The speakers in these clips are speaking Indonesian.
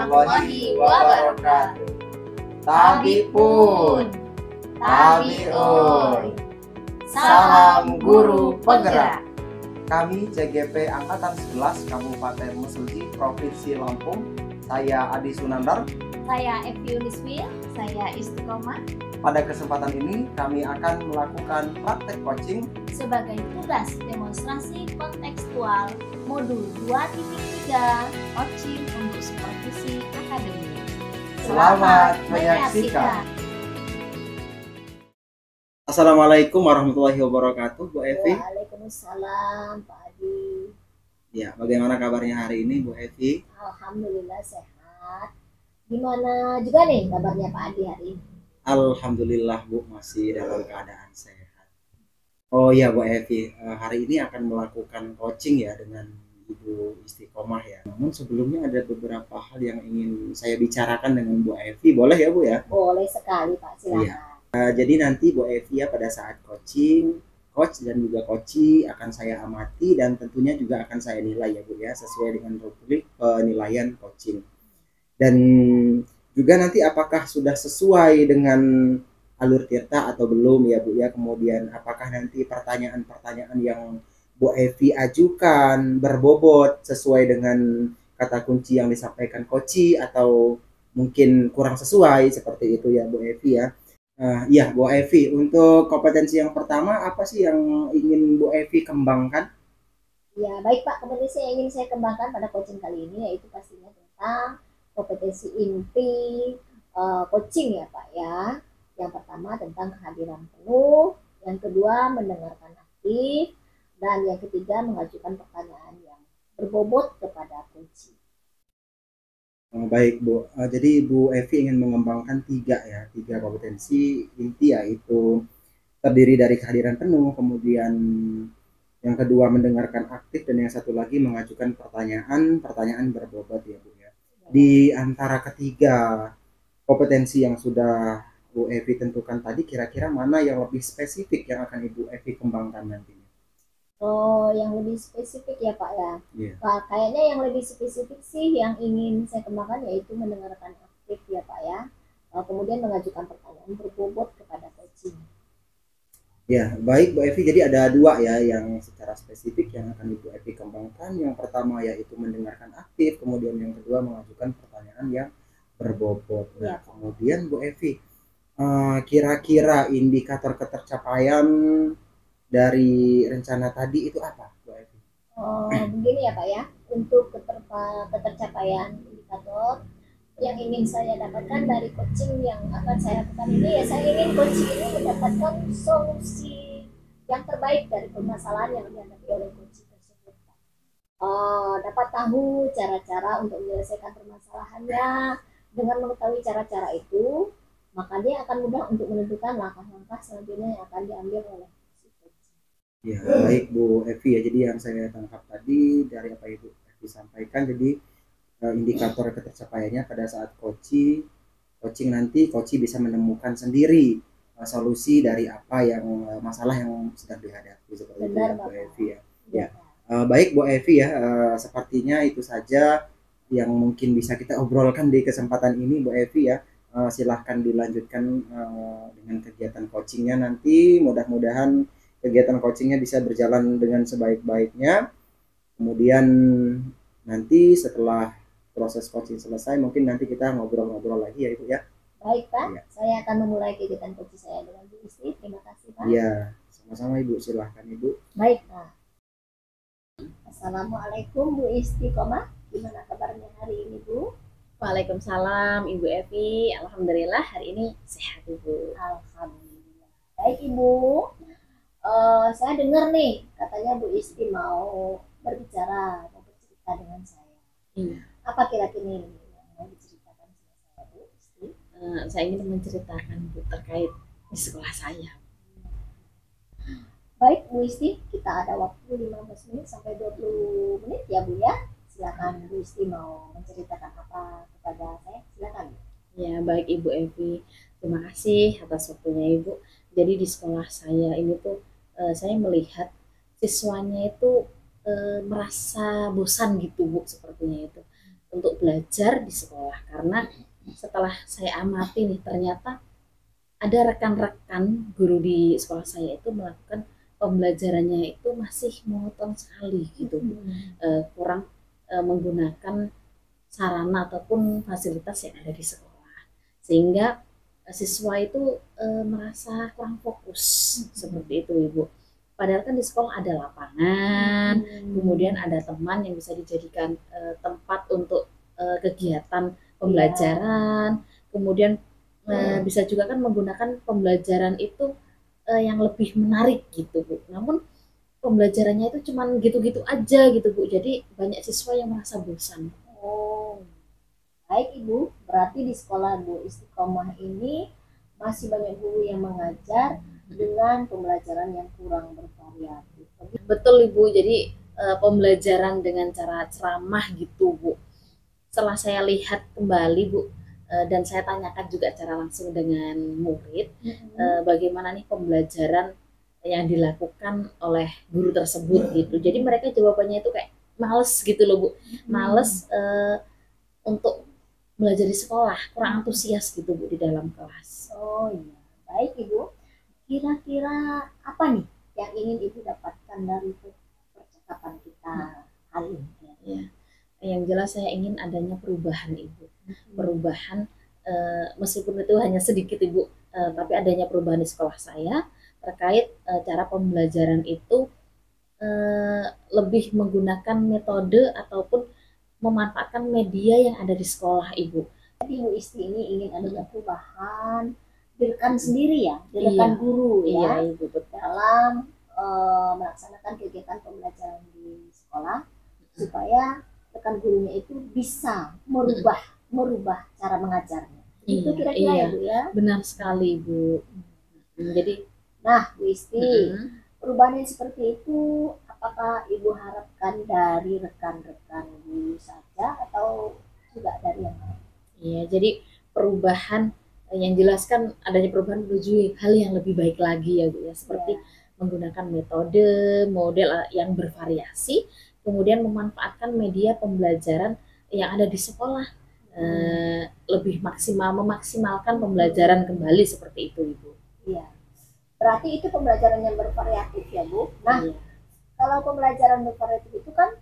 warahmatullahi wabarakatuh. Tabipun, tabiun, salam guru penggerak. Kami CGP Angkatan 11 Kabupaten Mesuji, Provinsi Lampung. Saya Adi Sunandar. Saya Evi Uniswil, saya Istiqomah. Pada kesempatan ini kami akan melakukan praktek coaching Sebagai tugas demonstrasi kontekstual modul 2.3 coaching untuk supervisi akademik. Selamat menyaksikan. Assalamualaikum warahmatullahi wabarakatuh, Bu Evi. Waalaikumsalam, Pak Adi. Ya, bagaimana kabarnya hari ini, Bu Evi? Alhamdulillah sehat. Gimana juga nih kabarnya Pak Adi hari ini? Alhamdulillah, Bu, masih dalam keadaan sehat. Oh iya, Bu Evi, hari ini akan melakukan coaching ya dengan Ibu Istiqomah ya. Namun sebelumnya ada beberapa hal yang ingin saya bicarakan dengan Bu Evi. Boleh ya, Bu ya? Boleh sekali, Pak. Silakan. Iya. Jadi nanti Bu Evi ya pada saat coaching, coach dan juga coachee akan saya amati dan tentunya juga akan saya nilai ya Bu ya, sesuai dengan rubrik penilaian coaching. Dan juga nanti apakah sudah sesuai dengan alur tirta atau belum ya Bu ya. Kemudian apakah nanti pertanyaan-pertanyaan yang Bu Evi ajukan berbobot sesuai dengan kata kunci yang disampaikan coachee atau mungkin kurang sesuai seperti itu ya Bu Evi ya. Ya Bu Evi, untuk kompetensi yang pertama apa sih yang ingin Bu Evi kembangkan? Ya, baik Pak. Kompetensi yang ingin saya kembangkan pada coaching kali ini yaitu pastinya tentang kompetensi inti coaching ya Pak ya. Yang pertama tentang kehadiran penuh, yang kedua mendengarkan aktif, dan yang ketiga mengajukan pertanyaan yang berbobot kepada coaching. Baik Bu, jadi Bu Evi ingin mengembangkan tiga kompetensi inti, yaitu terdiri dari kehadiran penuh, kemudian yang kedua mendengarkan aktif, dan yang satu lagi mengajukan pertanyaan berbobot ya Bu ya. Di antara ketiga kompetensi yang sudah Bu Evi tentukan tadi, kira-kira mana yang lebih spesifik yang akan Ibu Evi kembangkan nantinya? Oh, yang lebih spesifik ya Pak ya. Yeah. Pak, kayaknya yang lebih spesifik sih yang ingin saya kembangkan yaitu mendengarkan aktif ya Pak ya. Kemudian mengajukan pertanyaan berbobot kepada coaching. Ya, baik Bu Evi. Jadi ada dua ya yang secara spesifik yang akan Ibu Evi kembangkan. Yang pertama yaitu mendengarkan aktif, kemudian yang kedua mengajukan pertanyaan yang berbobot. Nah, kemudian Bu Evi, kira-kira indikator ketercapaian dari rencana tadi itu apa, Bu Evi? Begini ya Pak ya, untuk ketercapaian indikator yang ingin saya dapatkan dari coaching yang akan saya lakukan ini, ya saya ingin coaching ini mendapatkan solusi yang terbaik dari permasalahan yang dihadapi oleh coaching tersebut. Dapat tahu cara-cara untuk menyelesaikan permasalahannya. Dengan mengetahui cara-cara itu, maka dia akan mudah untuk menentukan langkah-langkah selanjutnya yang akan diambil oleh ya. Baik Bu Evi ya, jadi yang saya tangkap tadi dari apa Ibu Evi sampaikan, jadi indikator ketercapaiannya pada saat coaching nanti coaching bisa menemukan sendiri solusi dari apa yang masalah yang sedang dihadapi seperti itu ya Bu Evi ya. Ya. Baik Bu Evi ya, sepertinya itu saja yang mungkin bisa kita obrolkan di kesempatan ini Bu Evi ya. Silahkan dilanjutkan dengan kegiatan coachingnya nanti. Mudah-mudahan kegiatan coachingnya bisa berjalan dengan sebaik-baiknya. Kemudian nanti setelah proses coaching selesai, mungkin nanti kita ngobrol-ngobrol lagi ya Ibu ya. Baik Pak, ya. Saya akan memulai kegiatan coaching saya dengan Bu Isti. Terima kasih Pak. Iya, sama-sama Ibu. Silahkan Ibu. Baik Pak. Assalamualaikum Bu Istiqomah. Gimana kabarnya hari ini Bu? Waalaikumsalam Ibu Evi. Alhamdulillah hari ini sehat Ibu. Alhamdulillah. Baik Ibu. Saya dengar nih katanya Bu Isti mau berbicara, mau bercerita dengan saya. Iya. Apa kira-kira yang mau diceritakan sama saya Bu Isti? Saya ingin menceritakan Bu terkait di sekolah saya. Baik Bu Isti, kita ada waktu 15 menit sampai 20 menit ya Bu ya. Silakan Bu Isti mau menceritakan apa kepada saya, silakan. Ya baik Ibu Evi, terima kasih atas waktunya Ibu. Jadi di sekolah saya ini tuh saya melihat siswanya itu merasa bosan gitu Bu, sepertinya itu untuk belajar di sekolah. Karena setelah saya amati nih, ternyata ada rekan-rekan guru di sekolah saya itu melakukan pembelajarannya itu masih monoton sekali gitu, kurang menggunakan sarana ataupun fasilitas yang ada di sekolah, sehingga siswa itu merasa kurang fokus seperti itu Ibu. Padahal kan di sekolah ada lapangan, kemudian ada teman yang bisa dijadikan tempat untuk kegiatan pembelajaran, kemudian bisa juga kan menggunakan pembelajaran itu yang lebih menarik gitu Bu. Namun pembelajarannya itu cuman gitu-gitu aja gitu Bu. Jadi banyak siswa yang merasa bosan. Oh, baik Ibu. Berarti di sekolah Bu Istiqomah ini masih banyak guru yang mengajar dengan pembelajaran yang kurang bervariatif. Betul Ibu. Jadi pembelajaran dengan cara ceramah gitu Bu. Setelah saya lihat kembali Bu, dan saya tanyakan juga secara langsung dengan murid, bagaimana nih pembelajaran yang dilakukan oleh guru tersebut gitu. Jadi mereka jawabannya itu kayak males gitu loh Bu, males untuk belajar di sekolah, kurang antusias gitu Bu di dalam kelas. Oh iya, baik Ibu. Kira-kira apa nih yang ingin Ibu dapatkan dari percakapan kita hari ini? Ya, yang jelas saya ingin adanya perubahan Ibu, perubahan meskipun itu hanya sedikit Ibu, tapi adanya perubahan di sekolah saya terkait cara pembelajaran itu lebih menggunakan metode ataupun memanfaatkan media yang ada di sekolah Ibu. Jadi Bu Isti ini ingin adanya perubahan di rekan sendiri ya, di rekan guru ya, Iya Ibu, betul. dalam melaksanakan kegiatan pembelajaran di sekolah supaya rekan gurunya itu bisa merubah cara mengajarnya. Itu kira-kira ya Bu ya. Benar sekali Bu. Jadi nah Bu Isti, perubahan yang seperti itu apakah Ibu harapkan dari rekan-rekan guru saja atau juga dari yang lain? iya, jadi perubahan yang jelaskan adanya perubahan menuju hal yang lebih baik lagi ya Bu ya, seperti menggunakan metode, model yang bervariasi, kemudian memanfaatkan media pembelajaran yang ada di sekolah, lebih memaksimalkan pembelajaran kembali seperti itu Ibu. Iya. Berarti itu pembelajaran yang bervariatif ya Bu. Nah, kalau pembelajaran bervariatif itu kan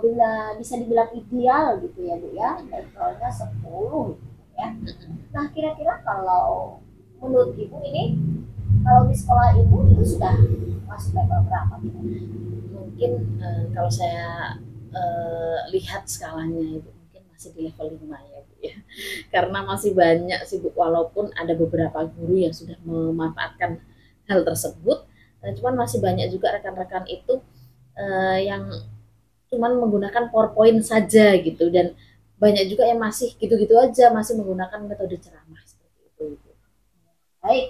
bila bisa dibilang ideal gitu ya Bu ya, levelnya 10 gitu ya. Nah, kira-kira kalau menurut Ibu ini, kalau di sekolah Ibu itu sudah masuk level berapa? Mungkin kalau saya lihat skalanya Ibu, mungkin masih di level 5 ya Bu ya. Karena masih banyak sih Bu, walaupun ada beberapa guru yang sudah memanfaatkan hal tersebut, cuman masih banyak juga rekan-rekan itu yang cuman menggunakan PowerPoint saja gitu, dan banyak juga yang masih gitu-gitu aja, masih menggunakan metode ceramah seperti itu Ibu. Baik,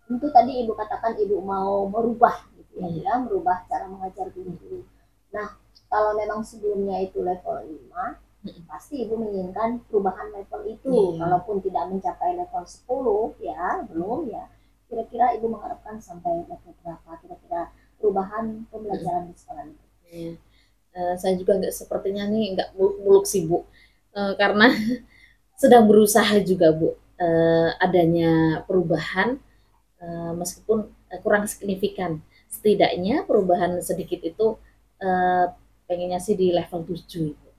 tentu tadi Ibu katakan Ibu mau merubah gitu ya, merubah cara mengajar guru-guru. Nah, kalau memang sebelumnya itu level 5, pasti Ibu menginginkan perubahan level itu. Kalaupun tidak mencapai level 10 ya, belum ya. Kira-kira Ibu mengharapkan sampai level berapa kira-kira perubahan pembelajaran di sekolah itu? Saya juga sepertinya nih nggak muluk-muluk sih Bu, karena sedang berusaha juga Bu, adanya perubahan meskipun kurang signifikan. Setidaknya perubahan sedikit itu pengennya sih di level 7 Ibu.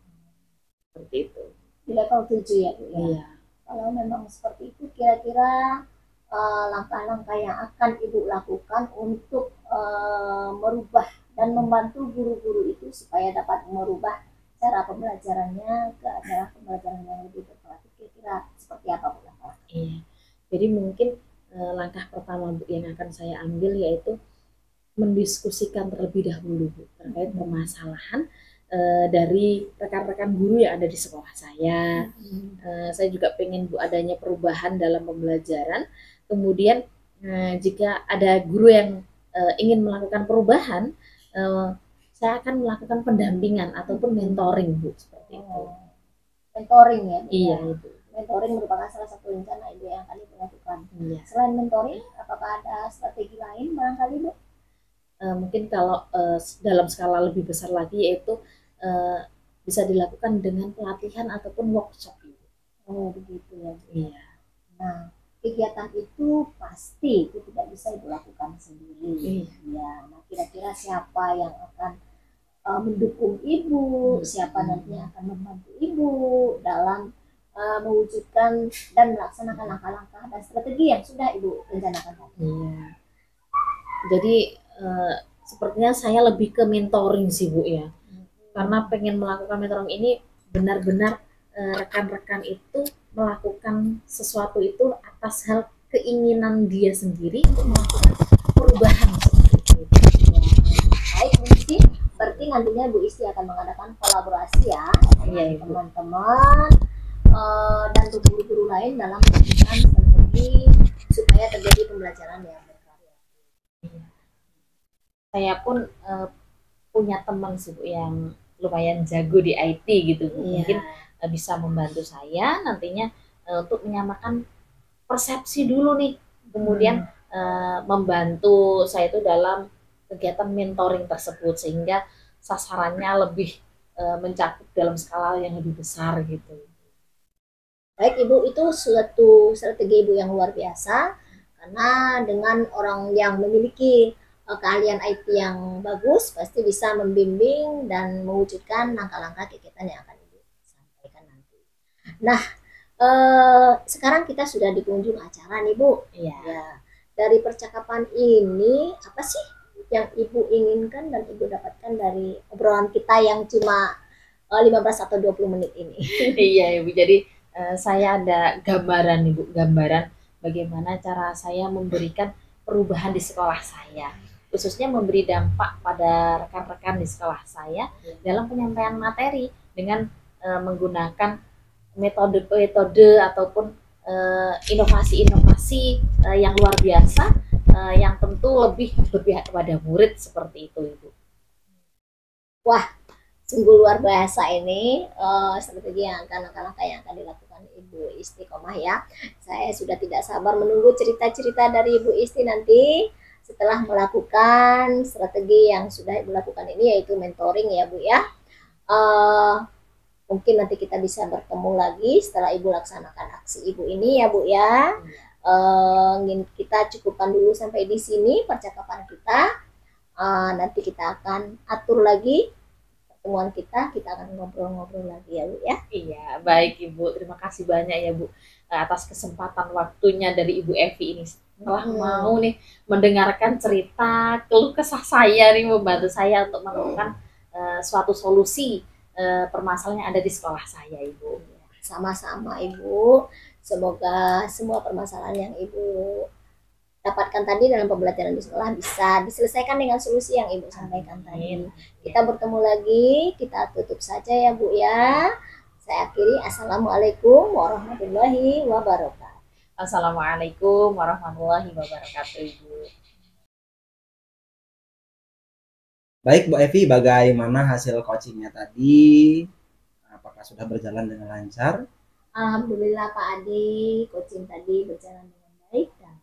Seperti itu. Di level 7 ya Bu ya. Iya. Kalau memang seperti itu, kira-kira langkah-langkah yang akan Ibu lakukan untuk merubah dan membantu guru-guru itu supaya dapat merubah cara pembelajarannya ke arah pembelajaran yang lebih bervariatif, kira-kira seperti apa Bu? Iya. Jadi mungkin langkah pertama Bu yang akan saya ambil yaitu mendiskusikan terlebih dahulu Bu terkait permasalahan dari rekan-rekan guru yang ada di sekolah saya. Saya juga pengen Bu adanya perubahan dalam pembelajaran. Kemudian jika ada guru yang ingin melakukan perubahan, saya akan melakukan pendampingan ataupun mentoring Bu, seperti itu. Mentoring ya Bu? Iya Ibu. Mentoring merupakan salah satu rencana Ibu yang akan Ibu lakukan. Iya. Selain mentoring, apakah ada strategi lain barangkali Bu? Mungkin kalau dalam skala lebih besar lagi yaitu bisa dilakukan dengan pelatihan ataupun workshop Ibu. Oh begitu ya Bu. Iya. Nah, kegiatan itu pasti itu tidak bisa Ibu lakukan sendiri. Iya. Ya, nah kira-kira siapa yang akan mendukung Ibu, siapa nantinya akan membantu Ibu dalam mewujudkan dan melaksanakan langkah-langkah dan strategi yang sudah Ibu rencanakan tadi. Iya. Jadi sepertinya saya lebih ke mentoring sih Bu ya. Karena pengen melakukan mentoring ini benar-benar rekan-rekan itu melakukan sesuatu itu atas hal keinginan dia sendiri untuk melakukan perubahan seperti itu. Baik Bu Isti, berarti nantinya Bu Isti akan mengadakan kolaborasi ya Iya, dengan Ibu. teman-teman dan guru-guru lain dalam melakukan strategi supaya terjadi pembelajaran yang berkarya. Saya pun punya teman sih Bu yang lumayan jago di IT gitu Bu. Mungkin bisa membantu saya nantinya untuk menyamakan persepsi dulu nih, kemudian membantu saya itu dalam kegiatan mentoring tersebut sehingga sasarannya lebih mencakup dalam skala yang lebih besar gitu. Baik Ibu, itu suatu strategi Ibu yang luar biasa karena dengan orang yang memiliki keahlian IT yang bagus pasti bisa membimbing dan mewujudkan langkah-langkah kegiatan yang akan Ibu sampaikan nanti. Nah, sekarang kita sudah di penghujung acara nih Bu. Iya. Ya, dari percakapan ini apa sih yang Ibu inginkan dan Ibu dapatkan dari obrolan kita yang cuma 15 atau 20 menit ini? Iya Ibu, jadi saya ada gambaran Ibu, gambaran bagaimana cara saya memberikan perubahan di sekolah saya, khususnya memberi dampak pada rekan-rekan di sekolah saya dalam penyampaian materi dengan menggunakan metode-metode ataupun inovasi-inovasi yang luar biasa yang tentu lebih berpihak kepada murid seperti itu Ibu. Wah, sungguh luar biasa ini strategi yang akan langkah-langkah yang akan dilakukan Ibu Istiqomah ya. Saya sudah tidak sabar menunggu cerita-cerita dari Ibu Isti nanti setelah melakukan strategi yang sudah Ibu lakukan ini, yaitu mentoring ya Bu ya. Mungkin nanti kita bisa bertemu lagi setelah Ibu laksanakan aksi Ibu ini ya Bu ya. Kita cukupkan dulu sampai di sini percakapan kita. Nanti kita akan atur lagi pertemuan kita akan ngobrol-ngobrol lagi ya Bu ya. Iya, baik Ibu. Terima kasih banyak ya Bu atas kesempatan waktunya dari Ibu Evi ini. Setelah mau nih mendengarkan cerita keluh kesah saya nih, membantu saya untuk menemukan suatu solusi permasalahan yang ada di sekolah saya Ibu. Sama-sama Ibu. Semoga semua permasalahan yang Ibu dapatkan tadi dalam pembelajaran di sekolah bisa diselesaikan dengan solusi yang Ibu sampaikan tadi. Kita bertemu lagi, kita tutup saja ya Bu ya. Saya akhiri, Assalamualaikum warahmatullahi wabarakatuh. Assalamualaikum warahmatullahi wabarakatuh Ibu. Baik Bu Evi, bagaimana hasil coachingnya tadi? Apakah sudah berjalan dengan lancar? Alhamdulillah Pak Adi, coaching tadi berjalan dengan baik dan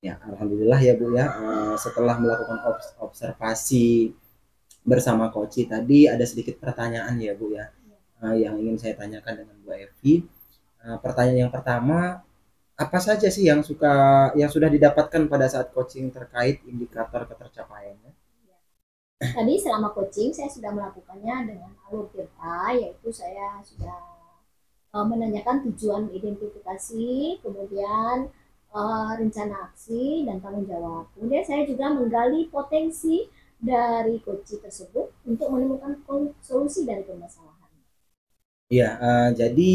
ya, alhamdulillah ya Bu ya. Setelah melakukan observasi bersama Koci tadi, ada sedikit pertanyaan ya Bu ya, yang ingin saya tanyakan dengan Bu Evi. Pertanyaan yang pertama, apa saja sih yang sudah didapatkan pada saat coaching terkait indikator ketercapaiannya? Tadi selama coaching saya sudah melakukannya dengan alur Tirta, yaitu saya sudah menanyakan tujuan identifikasi, kemudian rencana aksi dan tanggung jawab. Kemudian saya juga menggali potensi dari coach tersebut untuk menemukan solusi dari permasalahan. Ya, jadi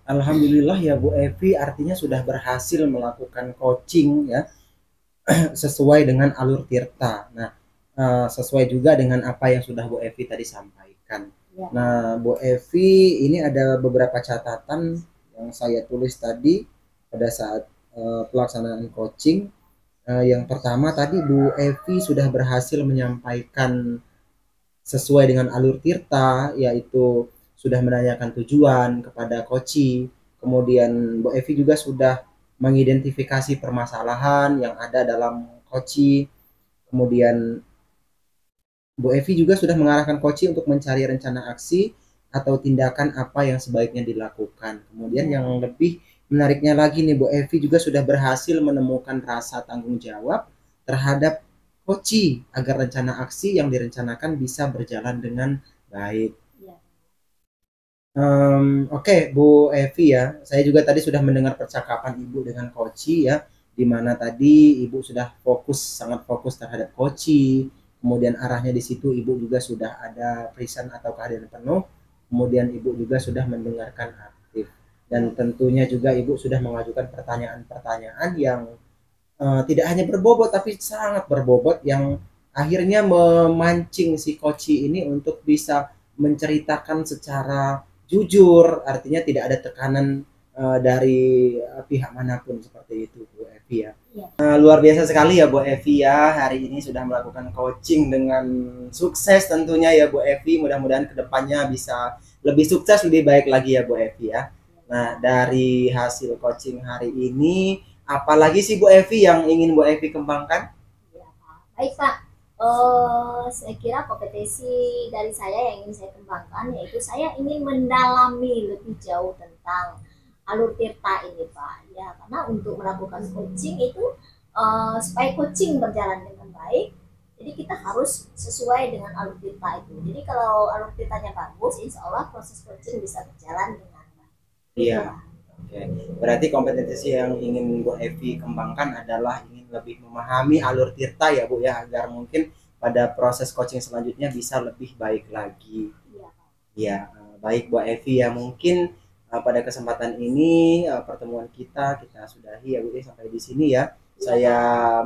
alhamdulillah ya Bu Evi, artinya sudah berhasil melakukan coaching ya sesuai dengan alur Tirta. Nah, sesuai juga dengan apa yang sudah Bu Evi tadi sampaikan. Ya. Nah, Bu Evi, ini ada beberapa catatan yang saya tulis tadi pada saat pelaksanaan coaching. Yang pertama tadi Bu Evi sudah berhasil menyampaikan sesuai dengan alur Tirta, yaitu sudah menanyakan tujuan kepada coach. Kemudian Bu Evi juga sudah mengidentifikasi permasalahan yang ada dalam coach. Kemudian Bu Evi juga sudah mengarahkan coach untuk mencari rencana aksi atau tindakan apa yang sebaiknya dilakukan. Kemudian yang lebih menariknya lagi nih, Bu Evi juga sudah berhasil menemukan rasa tanggung jawab terhadap Koci agar rencana aksi yang direncanakan bisa berjalan dengan baik. Iya. Oke, Bu Evi ya, saya juga tadi sudah mendengar percakapan Ibu dengan Koci ya, di mana tadi Ibu sudah sangat fokus terhadap Koci, kemudian arahnya di situ Ibu juga sudah ada present atau kehadiran penuh, kemudian Ibu juga sudah mendengarkan aktif, dan tentunya juga Ibu sudah mengajukan pertanyaan-pertanyaan yang tidak hanya berbobot tapi sangat berbobot yang akhirnya memancing si Koci ini untuk bisa menceritakan secara jujur, artinya tidak ada tekanan dari pihak manapun seperti itu, Bu Evi ya. Iya. Luar biasa sekali ya Bu Evi ya, hari ini sudah melakukan coaching dengan sukses tentunya ya Bu Evi. Mudah-mudahan kedepannya bisa lebih sukses, lebih baik lagi ya Bu Evi ya. Nah, dari hasil coaching hari ini, apalagi sih Bu Evi yang ingin Bu Evi kembangkan? Ya, Pak. Baik Pak, saya kira kompetensi dari saya yang ingin saya kembangkan yaitu saya ingin mendalami lebih jauh tentang alur tirta ini Pak. Ya, karena untuk melakukan coaching itu supaya coaching berjalan dengan baik, jadi kita harus sesuai dengan alur tirta itu. Jadi kalau alur tirtanya bagus, insya Allah proses coaching bisa berjalan dengan baik. Iya. Oke. Berarti kompetensi yang ingin Bu Evi kembangkan adalah ingin lebih memahami alur tirta ya Bu ya, agar mungkin pada proses coaching selanjutnya bisa lebih baik lagi. Iya, Pak. Ya, baik Bu Evi ya, mungkin pada kesempatan ini pertemuan kita sudahi ya Bu ya, sampai di sini ya. Saya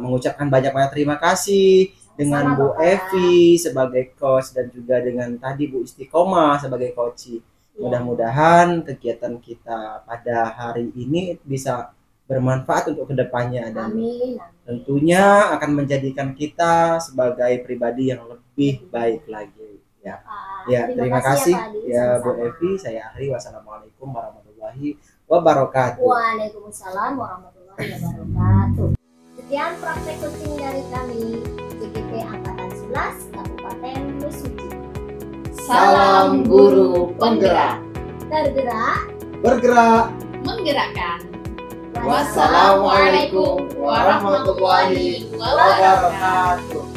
mengucapkan banyak-banyak terima kasih dengan Bu Evi sebagai coach dan juga dengan tadi Bu Istiqomah sebagai coach. Mudah-mudahan kegiatan kita pada hari ini bisa bermanfaat untuk kedepannya dan Amin. tentunya akan menjadikan kita sebagai pribadi yang lebih baik lagi ya. Ya, terima kasih ya Bu Evi. Saya akhiri. Wassalamualaikum warahmatullahi wabarakatuh. Waalaikumsalam warahmatullahi wabarakatuh. Sekian praktek coaching dari kami CGP Angkatan 11 Kabupaten Mesuji. Salam guru penggerak. Tergerak, Bergerak. Menggerakkan. Wassalamualaikum warahmatullahi wabarakatuh.